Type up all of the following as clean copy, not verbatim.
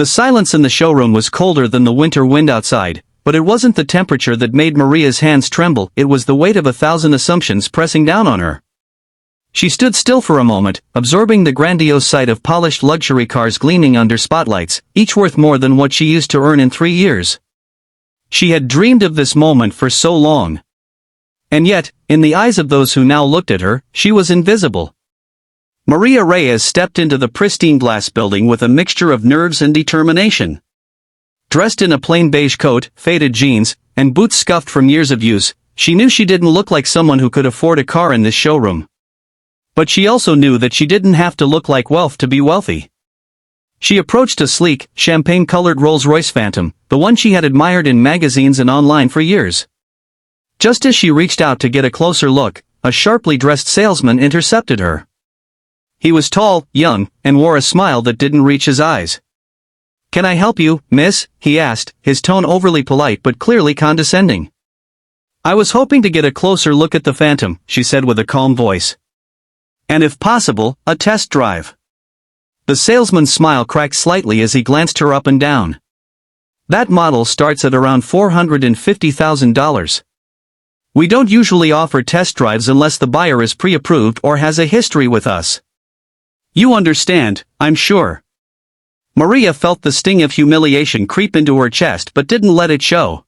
The silence in the showroom was colder than the winter wind outside, but it wasn't the temperature that made Maria's hands tremble, it was the weight of 1,000 assumptions pressing down on her. She stood still for a moment, absorbing the grandiose sight of polished luxury cars gleaming under spotlights, each worth more than what she used to earn in 3 years. She had dreamed of this moment for so long. And yet, in the eyes of those who now looked at her, she was invisible. Maria Reyes stepped into the pristine glass building with a mixture of nerves and determination. Dressed in a plain beige coat, faded jeans, and boots scuffed from years of use, she knew she didn't look like someone who could afford a car in this showroom. But she also knew that she didn't have to look like wealth to be wealthy. She approached a sleek, champagne-colored Rolls-Royce Phantom, the one she had admired in magazines and online for years. Just as she reached out to get a closer look, a sharply dressed salesman intercepted her. He was tall, young, and wore a smile that didn't reach his eyes. "Can I help you, miss?" he asked, his tone overly polite but clearly condescending. "I was hoping to get a closer look at the Phantom," she said with a calm voice. "And if possible, a test drive." The salesman's smile cracked slightly as he glanced her up and down. "That model starts at around $450,000. We don't usually offer test drives unless the buyer is pre-approved or has a history with us. You understand, I'm sure." Maria felt the sting of humiliation creep into her chest but didn't let it show.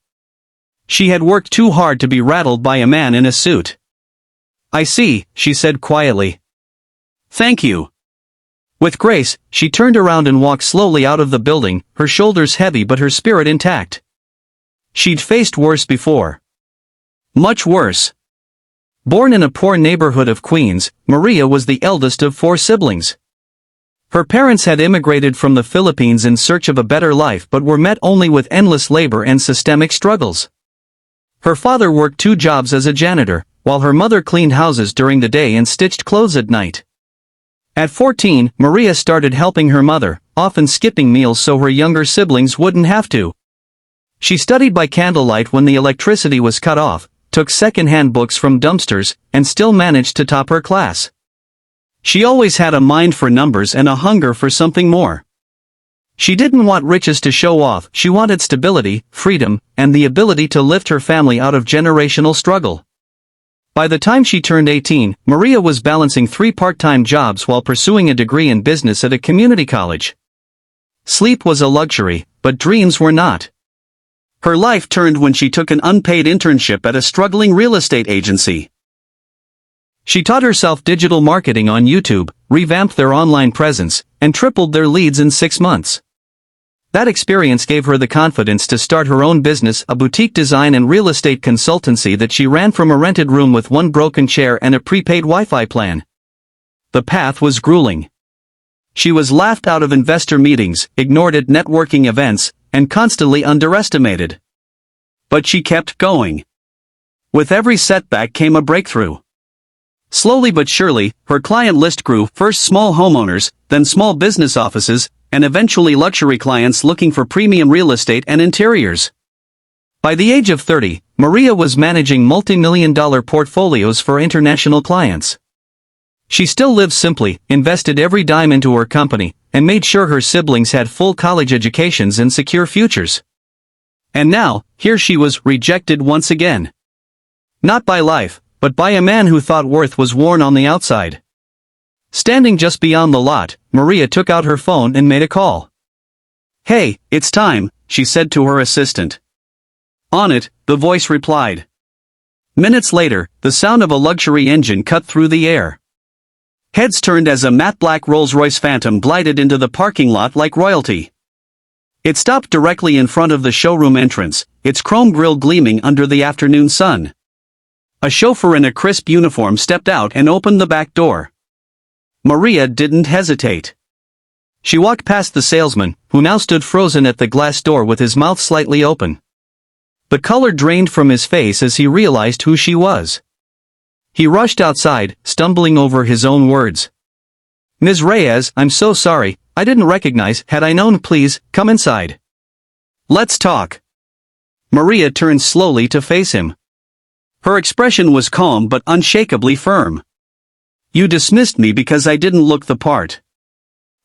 She had worked too hard to be rattled by a man in a suit. "I see," she said quietly. "Thank you." With grace, she turned around and walked slowly out of the building, her shoulders heavy but her spirit intact. She'd faced worse before. Much worse. Born in a poor neighborhood of Queens, Maria was the eldest of 4 siblings. Her parents had immigrated from the Philippines in search of a better life but were met only with endless labor and systemic struggles. Her father worked 2 jobs as a janitor, while her mother cleaned houses during the day and stitched clothes at night. At 14, Maria started helping her mother, often skipping meals so her younger siblings wouldn't have to. She studied by candlelight when the electricity was cut off, took second-hand books from dumpsters, and still managed to top her class. She always had a mind for numbers and a hunger for something more. She didn't want riches to show off, she wanted stability, freedom, and the ability to lift her family out of generational struggle. By the time she turned 18, Maria was balancing 3 part-time jobs while pursuing a degree in business at a community college. Sleep was a luxury, but dreams were not. Her life turned when she took an unpaid internship at a struggling real estate agency. She taught herself digital marketing on YouTube, revamped their online presence, and tripled their leads in 6 months. That experience gave her the confidence to start her own business, a boutique design and real estate consultancy that she ran from a rented room with 1 broken chair and a prepaid Wi-Fi plan. The path was grueling. She was laughed out of investor meetings, ignored at networking events, and constantly underestimated. But she kept going. With every setback came a breakthrough. Slowly but surely, her client list grew, first small homeowners, then small business offices, and eventually luxury clients looking for premium real estate and interiors. By the age of 30, Maria was managing multi-million-dollar portfolios for international clients. She still lived simply, invested every dime into her company, and made sure her siblings had full college educations and secure futures. And now, here she was, rejected once again. Not by life, but by a man who thought worth was worn on the outside. Standing just beyond the lot, Maria took out her phone and made a call. "Hey, it's time," she said to her assistant. On it, the voice replied. Minutes later, the sound of a luxury engine cut through the air. Heads turned as a matte black Rolls-Royce Phantom glided into the parking lot like royalty. It stopped directly in front of the showroom entrance, its chrome grille gleaming under the afternoon sun. A chauffeur in a crisp uniform stepped out and opened the back door. Maria didn't hesitate. She walked past the salesman, who now stood frozen at the glass door with his mouth slightly open. The color drained from his face as he realized who she was. He rushed outside, stumbling over his own words. "Ms. Reyes, I'm so sorry, I didn't recognize, had I known, please, come inside. Let's talk." Maria turned slowly to face him. Her expression was calm but unshakably firm. "You dismissed me because I didn't look the part.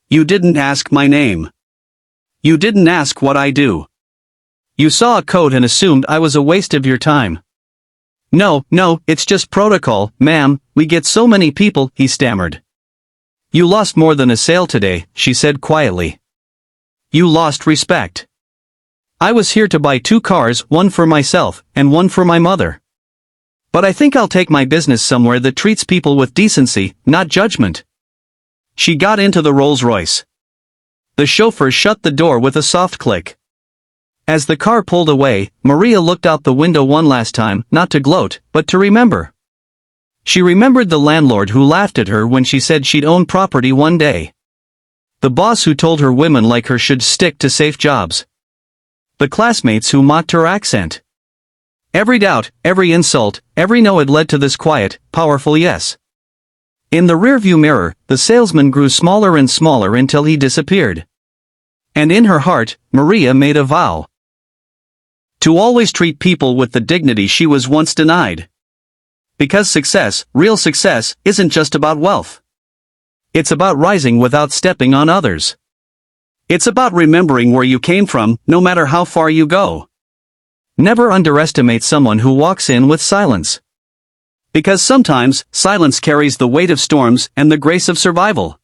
You didn't ask my name. You didn't ask what I do. You saw a coat and assumed I was a waste of your time. No, it's just protocol, ma'am, we get so many people, he stammered. You lost more than a sale today, she said quietly. You lost respect. I was here to buy 2 cars, one for myself, and one for my mother. But I think I'll take my business somewhere that treats people with decency, not judgment. She got into the Rolls-Royce. The chauffeur shut the door with a soft click. As the car pulled away, Maria looked out the window one last time, not to gloat, but to remember. She remembered the landlord who laughed at her when she said she'd own property one day. The boss who told her women like her should stick to safe jobs. The classmates who mocked her accent. Every doubt, every insult, every no had led to this quiet, powerful yes. In the rearview mirror, the salesman grew smaller and smaller until he disappeared. And in her heart, Maria made a vow. To always treat people with the dignity she was once denied. Because success, real success, isn't just about wealth. It's about rising without stepping on others. It's about remembering where you came from, no matter how far you go. Never underestimate someone who walks in with silence. Because sometimes, silence carries the weight of storms and the grace of survival.